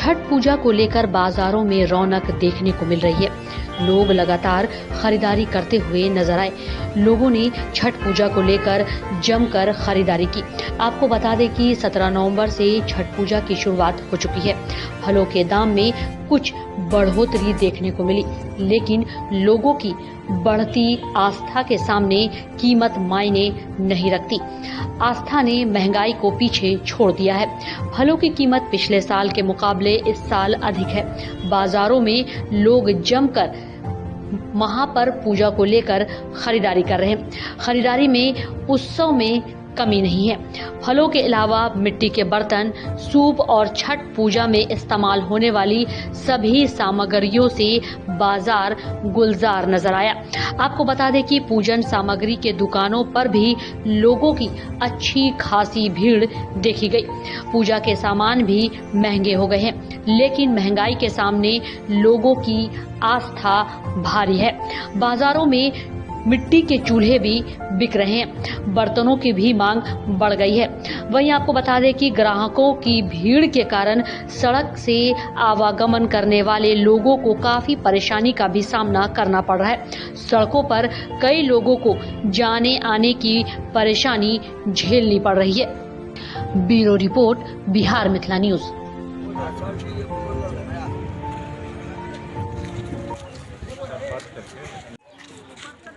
छठ पूजा को लेकर बाजारों में रौनक देखने को मिल रही है। लोग लगातार खरीदारी करते हुए नजर आए। लोगों ने छठ पूजा को लेकर जमकर खरीदारी की। आपको बता दें कि 17 नवंबर से छठ पूजा की शुरुआत हो चुकी है। फलों के दाम में कुछ बढ़ोतरी देखने को मिली, लेकिन लोगों की बढ़ती आस्था के सामने कीमत मायने नहीं रखती। आस्था ने महंगाई को पीछे छोड़ दिया है। फलों की कीमत पिछले साल के मुकाबले इस साल अधिक है। बाजारों में लोग जमकर महापर्व पूजा को लेकर खरीदारी कर रहे हैं। खरीदारी में उत्सव में कमी नहीं है। फलों के अलावा मिट्टी के बर्तन, सूप और छठ पूजा में इस्तेमाल होने वाली सभी सामग्रियों से बाजार गुलजार नजर आया। आपको बता दें कि पूजन सामग्री के दुकानों पर भी लोगों की अच्छी खासी भीड़ देखी गई। पूजा के सामान भी महंगे हो गए हैं, लेकिन महंगाई के सामने लोगों की आस्था भारी है। बाजारों में मिट्टी के चूल्हे भी बिक रहे हैं। बर्तनों की भी मांग बढ़ गई है। वहीं आपको बता दें कि ग्राहकों की भीड़ के कारण सड़क से आवागमन करने वाले लोगों को काफी परेशानी का भी सामना करना पड़ रहा है। सड़कों पर कई लोगों को जाने आने की परेशानी झेलनी पड़ रही है। Bureau report, Bihar Mithila news.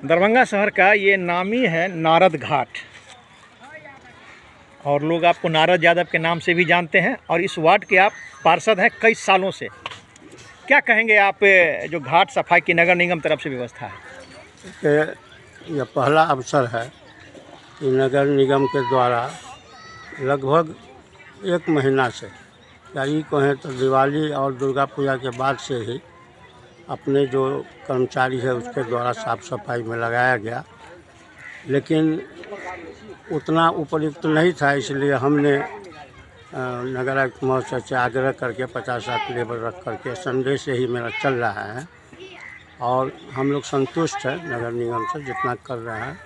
Darbhanga शहर का ये नामी है नारद घाट, और लोग आपको नारद यादव के नाम से भी जानते हैं, और इस वार्ड के आप पार्षद हैं कई सालों से। क्या कहेंगे आप, जो घाट सफाई की नगर निगम तरफ से व्यवस्था है? यह पहला अवसर है कि नगर निगम के द्वारा लगभग 1 महीना से, या ये कहें तो दिवाली और दुर्गा पूजा के बाद से ही अपने जो कर्मचारी है उसके द्वारा साफ़ सफाई में लगाया गया, लेकिन उतना उपयुक्त नहीं था। इसलिए हमने नगर आयुक्त महोदय से आग्रह करके 50-60 लेबर रख करके संडे से ही मेरा चल रहा है, और हम लोग संतुष्ट हैं नगर निगम से जितना कर रहे हैं।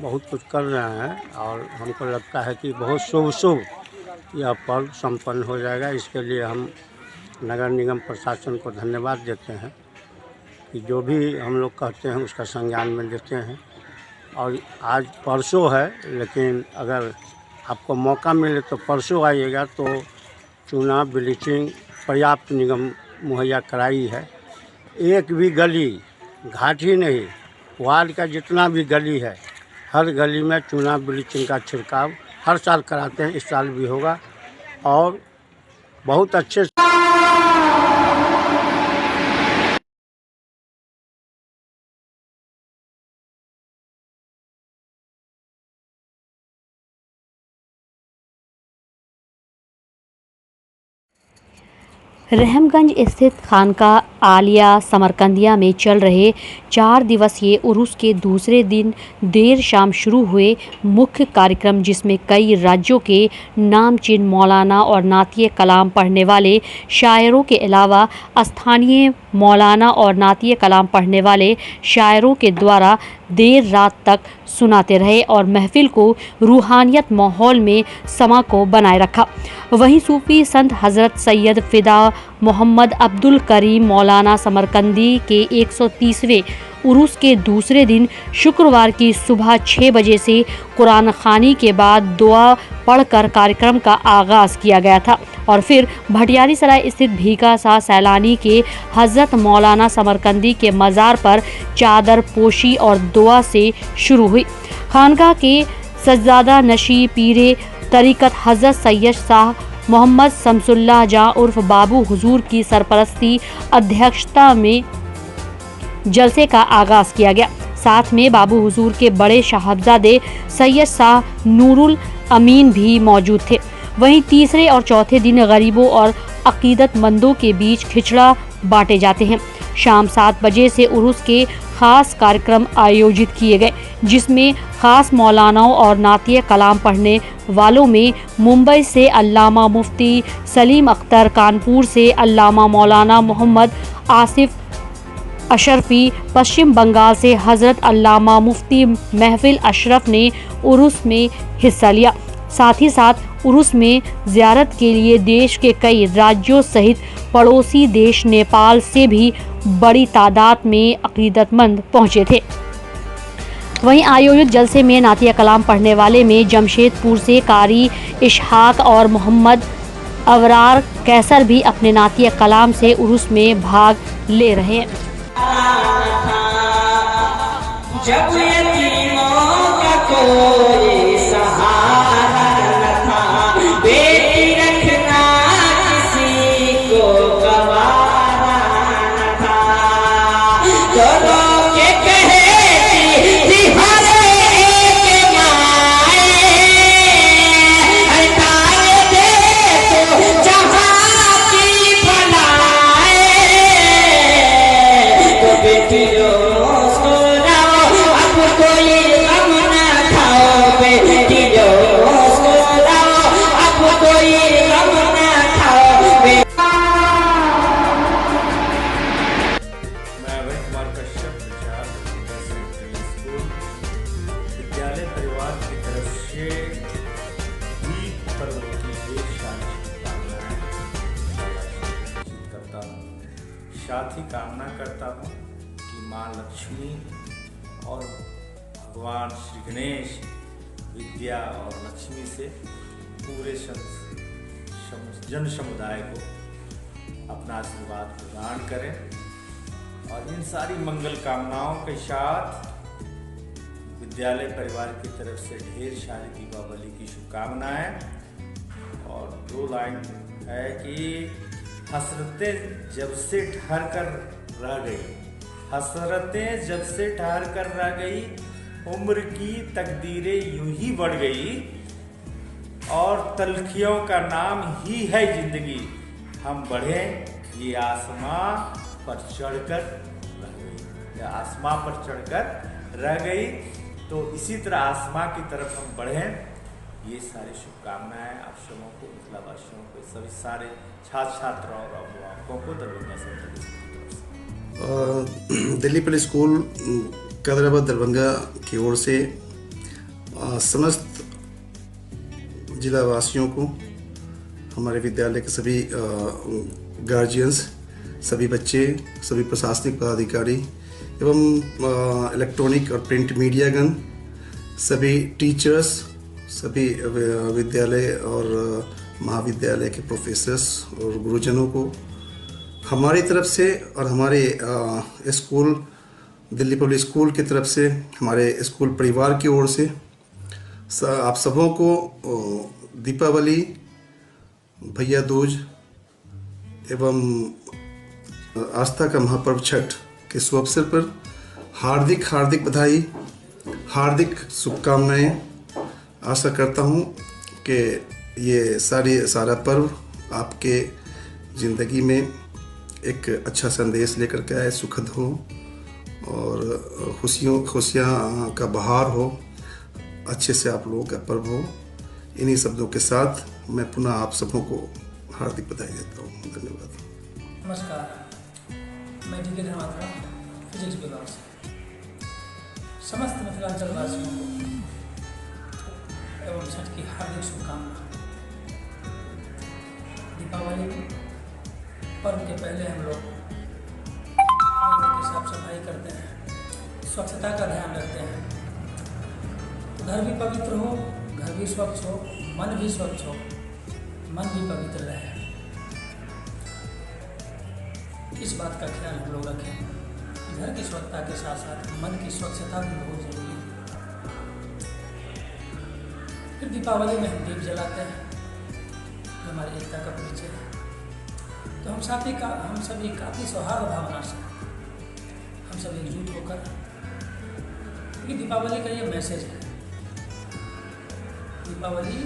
बहुत कुछ कर रहे हैं, और हमको लगता है कि बहुत शुभ यह पर्व संपन्न हो जाएगा। इसके लिए हम नगर निगम प्रशासन को धन्यवाद देते हैं कि जो भी हम लोग कहते हैं उसका संज्ञान में लेते हैं। और आज परसों है, लेकिन अगर आपको मौका मिले तो परसों आइएगा, तो चूना ब्लीचिंग पर्याप्त निगम मुहैया कराई है। एक भी गली, घाट ही नहीं, वार्ड का जितना भी गली है, हर गली में चूना ब्लीचिंग का छिड़काव हर साल कराते हैं, इस साल भी होगा, और बहुत अच्छे रहमगंज स्थित खानका आलिया समरकंदिया में चल रहे 4 दिवसीय उर्स के दूसरे दिन देर शाम शुरू हुए मुख्य कार्यक्रम, जिसमें कई राज्यों के नामचीन मौलाना और नातिए कलाम पढ़ने वाले शायरों के अलावा स्थानीय मौलाना और नातिए कलाम पढ़ने वाले शायरों के द्वारा देर रात तक सुनाते रहे और महफिल को रूहानियत माहौल में समा को बनाए रखा। वहीं सूफी संत हज़रत सैयद फिदा मोहम्मद अब्दुल करीम मौलाना समरकंदी के 130वें उर्स के दूसरे दिन शुक्रवार की सुबह 6 बजे से कुरान खानी के बाद दुआ पढ़कर कार्यक्रम का आगाज़ किया गया था, और फिर भटियारी सराय स्थित भीखा शाह सैलानी के हज़रत मौलाना समरकंदी के मज़ार पर चादर पोशी और दुआ से शुरू हुई। खानका के सज्जादा नशी पीरे तरीक़त हज़रत सैयद शाह मोहम्मद शमसुल्लाह जहाँ उर्फ बाबू हुजूर की सरपरस्ती अध्यक्षता में जलसे का आगाज़ किया गया। साथ में बाबू हुजूर के बड़े साहबजादे सैयद शाह नूरुल अमीन भी मौजूद थे। वहीं तीसरे और चौथे दिन गरीबों और अकीदतमंदों के बीच खिचड़ा बांटे जाते हैं। शाम 7 बजे से उर्स के खास कार्यक्रम आयोजित किए गए, जिसमें खास मौलानाओं और नातिए कलाम पढ़ने वालों में मुंबई से अल्लामा मुफ्ती सलीम अख्तर, कानपुर से अल्लामा मौलाना मोहम्मद आसिफ अशरफी, पश्चिम बंगाल से हज़रत अल्लामा मुफ्ती महफिल अशरफ ने उर्स में हिस्सा लिया। साथ ही साथ उर्स में ज़ियारत के लिए देश के कई राज्यों सहित पड़ोसी देश नेपाल से भी बड़ी तादाद में अकीदतमंद पहुंचे थे। वहीं आयोजित जलसे में नातिया कलाम पढ़ने वाले में जमशेदपुर से कारी इशहाक और मोहम्मद अवरार कैसर भी अपने नातिया कलाम से उर्स में भाग ले रहे हैं। जब यतीमों का कोई सहारा न था, बेटी रखना किसी को गवारा न था, दोनों के कहती थी हर एक माए, हटाए दे तो जहाँ की भलाए, तो बेटियों विद्यालय परिवार की तरफ से ईद पर्व की ढेर सारी शुभकामनाएं करता हूँ। साथ ही कामना करता हूँ कि माँ लक्ष्मी और भगवान श्री गणेश विद्या और लक्ष्मी से पूरे जन समुदाय को अपना आशीर्वाद प्रदान करें और इन सारी मंगल कामनाओं के साथ विद्यालय परिवार की तरफ से ढेर सारी दीपावली की शुभकामनाएं। और 2 लाइन है कि हसरतें जब से ठहर कर रह गई, हसरतें जब से ठहर कर रह गई, उम्र की तकदीरें यूं ही बढ़ गई और तलखियों का नाम ही है जिंदगी, हम बढ़े ये आसमां पर चढ़कर रह गई, या आसमां पर चढ़कर रह गई। तो इसी तरह आसमां की तरफ हम बढ़ें, ये सारी शुभकामनाएं आप सबों को, मिथिलावासियों को, सभी सारे छात्र छात्राओं और अभिभावकों को दरभंगा से दिल्ली पब्लिक स्कूल कैदराबाद दरभंगा की ओर से समस्त जिला वासियों को, हमारे विद्यालय के सभी गार्जियंस, सभी बच्चे, सभी प्रशासनिक पदाधिकारी एवं इलेक्ट्रॉनिक और प्रिंट मीडियागण, सभी टीचर्स, सभी विद्यालय और महाविद्यालय के प्रोफेसर्स और गुरुजनों को हमारी तरफ से और हमारे स्कूल दिल्ली पब्लिक स्कूल की तरफ से, हमारे स्कूल परिवार की ओर से आप सबों को दीपावली, भैया दूज एवं आस्था का महापर्व छठ के शुभ अवसर पर हार्दिक हार्दिक बधाई, हार्दिक शुभकामनाएं। आशा करता हूं कि ये सारा पर्व आपके ज़िंदगी में एक अच्छा संदेश लेकर के आए, सुखद हो और खुशियाँ का बहार हो, अच्छे से आप लोगों का पर्व हो। इन्हीं शब्दों के साथ मैं पुनः आप सबों को हार्दिक बधाई देता हूँ। धन्यवाद। नमस्कार, मैं डी के धर्मात्रा फिजिक्स विभाग से समस्त मिथिलांचल वासियों को एवं छठ की हार्दिक शुभकामना। दीपावली पर्व के पहले हम लोग घर की साफ सफाई करते हैं, स्वच्छता का ध्यान रखते हैं। घर भी पवित्र हो, घर भी स्वच्छ हो, मन भी स्वच्छ हो, मन भी पवित्र रहे। इस बात का ख्याल हम लोग रखें कि घर की स्वच्छता के साथ साथ मन की स्वच्छता भी बहुत जरूरी है। फिर दीपावली में हम दीप जलाते हैं, जो हमारी एकता का परिचय है। तो हम सभी काफ़ी सौहार्द भावना से हम सब एकजुट होकर, क्योंकि दीपावली का ये मैसेज है, दीपावली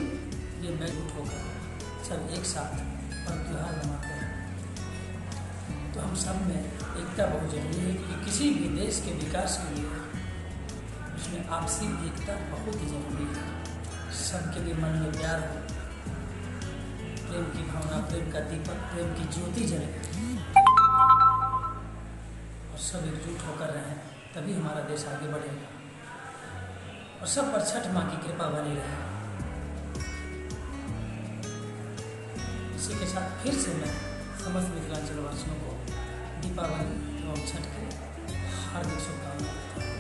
ये एकजुट होकर सब एक साथ पर्व त्योहार मनाते हैं। तो हम सब में एकता बहुत जरूरी है, क्योंकि किसी भी देश के विकास के लिए उसमें आपसी एकता बहुत ही जरूरी है। सबके लिए मन में प्यार हो, प्रेम की भावना, प्रेम का दीपक, प्रेम की ज्योति जले और सब एकजुट होकर रहें, तभी हमारा देश आगे बढ़ेगा और सब पर छठ माँ की कृपा बनी रहे। इसी के साथ फिर से मैं समस्त मिथिलांचल वासियों को दीपावली एवं छठ की हार्दिक शुभकामनाएं देता हूँ।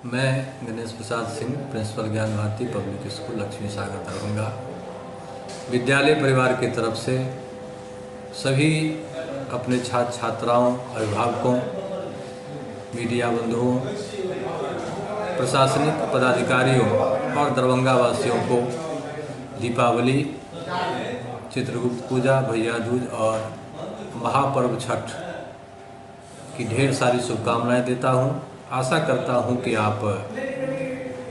मैं गणेश प्रसाद सिंह, प्रिंसिपल ज्ञान भारती पब्लिक स्कूल लक्ष्मी सागर दरभंगा, विद्यालय परिवार की तरफ से सभी अपने छात्र छात्राओं, अभिभावकों, मीडिया बंधुओं, प्रशासनिक पदाधिकारियों और दरभंगा वासियों को दीपावली, चित्रगुप्त पूजा, भैया दूज और महापर्व छठ की ढेर सारी शुभकामनाएं देता हूं। आशा करता हूं कि आप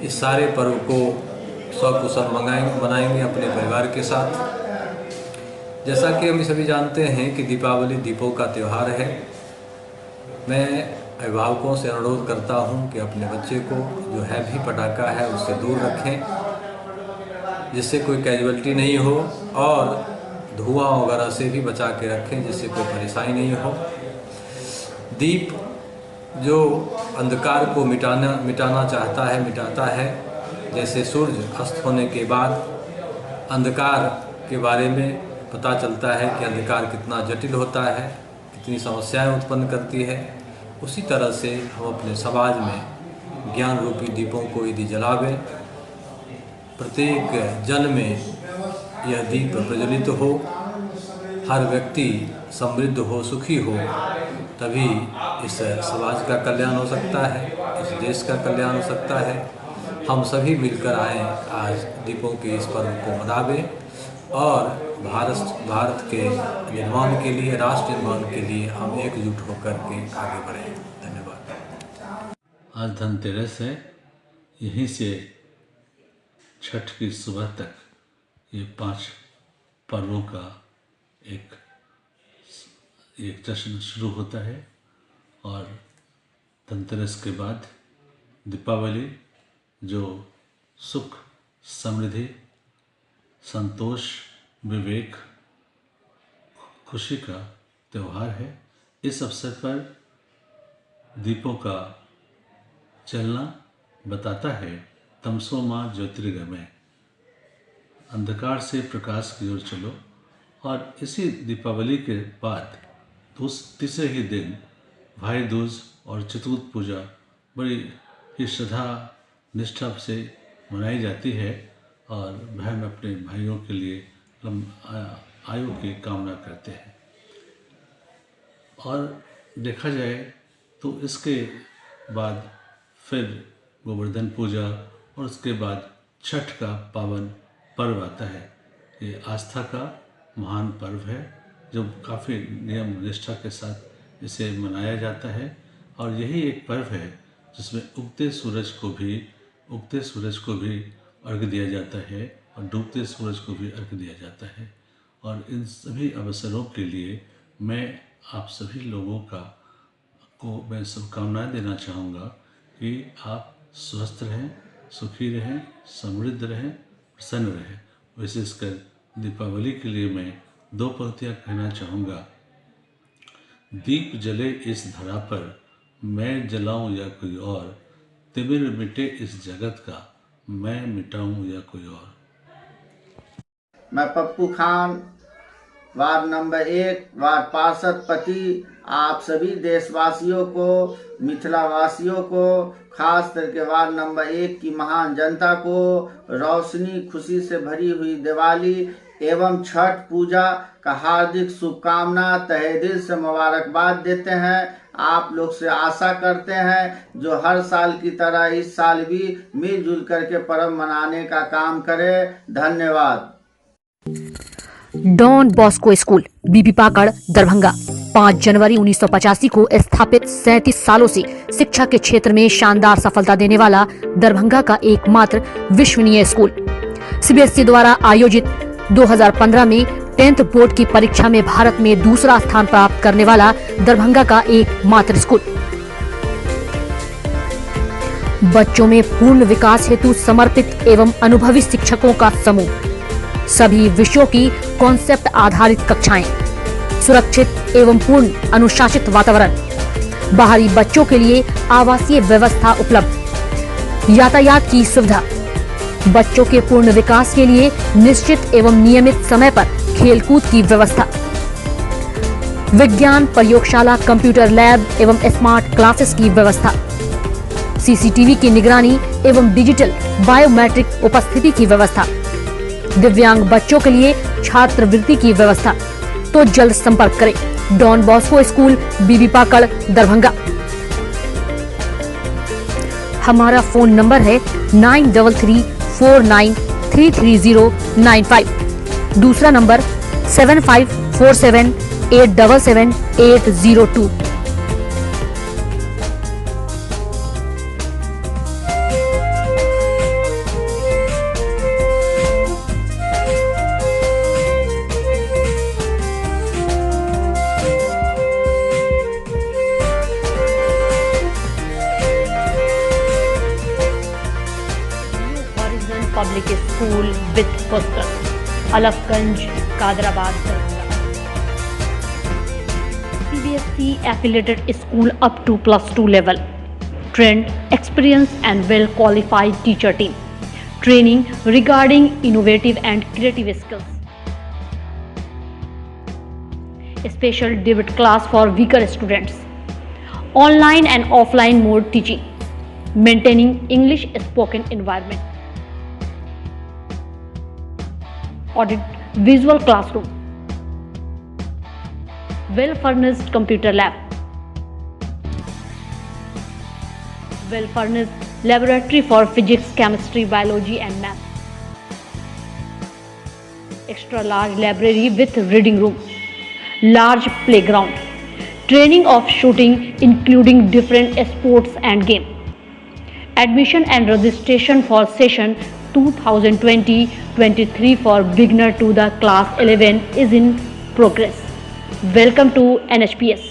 इस सारे पर्व को सकुशल मनाएंगे अपने परिवार के साथ। जैसा कि हम सभी जानते हैं कि दीपावली दीपों का त्यौहार है। मैं अभिभावकों से अनुरोध करता हूं कि अपने बच्चे को जो हैवी पटाखा है उससे दूर रखें, जिससे कोई कैजुअलिटी नहीं हो, और धुआं वगैरह से भी बचा के रखें जिससे कोई परेशानी नहीं हो। दीप जो अंधकार को मिटाना चाहता है, मिटाता है। जैसे सूर्य अस्त होने के बाद अंधकार के बारे में पता चलता है कि अंधकार कितना जटिल होता है, कितनी समस्याएं उत्पन्न करती है, उसी तरह से हम अपने समाज में ज्ञान रूपी दीपों को यदि जलावें, प्रत्येक जन में यह दीप प्रज्वलित हो, हर व्यक्ति समृद्ध हो, सुखी हो, तभी इस समाज का कल्याण हो सकता है, इस देश का कल्याण हो सकता है। हम सभी मिलकर आए आज दीपों के इस पर्व को मनावें और भारत के निर्माण के लिए, राष्ट्र निर्माण के लिए हम एकजुट होकर के आगे बढ़ें। धन्यवाद। आज धनतेरस है, यहीं से छठ की सुबह तक ये 5 पर्वों का एक जश्न शुरू होता है और धनतेरस के बाद दीपावली जो सुख, समृद्धि, संतोष, विवेक, खुशी का त्यौहार है। इस अवसर पर दीपों का जलना बताता है तमसो मां ज्योतिर्गमय, अंधकार से प्रकाश की ओर चलो। और इसी दीपावली के बाद तीसरे ही दिन भाई दूज और चित्रगुप्त पूजा बड़ी ही श्रद्धा निष्ठा से मनाई जाती है और बहन अपने भाइयों के लिए आयु की कामना करते हैं। और देखा जाए तो इसके बाद फिर गोवर्धन पूजा और उसके बाद छठ का पावन पर्व आता है। ये आस्था का महान पर्व है जो काफ़ी नियम निष्ठा के साथ इसे मनाया जाता है और यही एक पर्व है जिसमें उगते सूरज को भी अर्घ्य दिया जाता है और डूबते सूरज को भी अर्घ्य दिया जाता है। और इन सभी अवसरों के लिए मैं आप सभी लोगों को मैं शुभकामनाएं देना चाहूँगा कि आप स्वस्थ रहें, सुखी रहें, समृद्ध रहें, प्रसन्न रहें। विशेषकर दीपावली के लिए मैं 2 पंक्तियाँ कहना चाहूँगा। दीप जले इस धरा पर, मैं जलाऊं या कोई और, तिमिर मिटे इस जगत का, मैं मिटाऊं या कोई और। मैं Pappu Khan, ward number 1, ward पार्षद पति, आप सभी देशवासियों को, मिथिला वासियों को, खास करके वार्ड नंबर 1 की महान जनता को रोशनी खुशी से भरी हुई दिवाली एवं छठ पूजा का हार्दिक शुभकामना तहे दिल से मुबारकबाद देते हैं। आप लोग से आशा करते हैं जो हर साल की तरह इस साल भी मिलजुल करके पर्व मनाने का काम करें। धन्यवाद। Don Bosco school, Bibi Pakar, Darbhanga. 5 जनवरी 1985 को स्थापित 37 सालों से शिक्षा के क्षेत्र में शानदार सफलता देने वाला दरभंगा का एकमात्र विश्वसनीय स्कूल। सीबीएसई द्वारा आयोजित 2015 में 10th बोर्ड की परीक्षा में भारत में दूसरा स्थान प्राप्त करने वाला दरभंगा का एकमात्र स्कूल। बच्चों में पूर्ण विकास हेतु समर्पित एवं अनुभवी शिक्षकों का समूह, सभी विषयों की कॉन्सेप्ट आधारित कक्षाएं, सुरक्षित एवं पूर्ण अनुशासित वातावरण, बाहरी बच्चों के लिए आवासीय व्यवस्था उपलब्ध, यातायात की सुविधा, बच्चों के पूर्ण विकास के लिए निश्चित एवं नियमित समय पर खेलकूद की व्यवस्था, विज्ञान प्रयोगशाला, कंप्यूटर लैब एवं स्मार्ट क्लासेस की व्यवस्था, सीसीटीवी की निगरानी एवं डिजिटल बायोमेट्रिक उपस्थिति की व्यवस्था, दिव्यांग बच्चों के लिए छात्रवृत्ति की व्यवस्था। तो जल्द संपर्क करें Don Bosco school, Bibi Pakar, Darbhanga. हमारा फोन नंबर है 9334933095। दूसरा number 7547877802। Public school with poster, Alafganj, Kadrabad, Darbhanga. CBSE affiliated school up to +2 level. Trained, experienced and well qualified teacher team. Training regarding innovative and creative skills. Special debit class for weaker students. Online and offline mode teaching. Maintaining English spoken environment. Audit visual classroom, well furnished computer lab, well furnished laboratory for physics, chemistry, biology and math, extra large library with reading room, large playground, training of shooting including different sports and game. Admission and registration for session 2020-23 for beginner to the class 11 is in progress. Welcome to NHPS.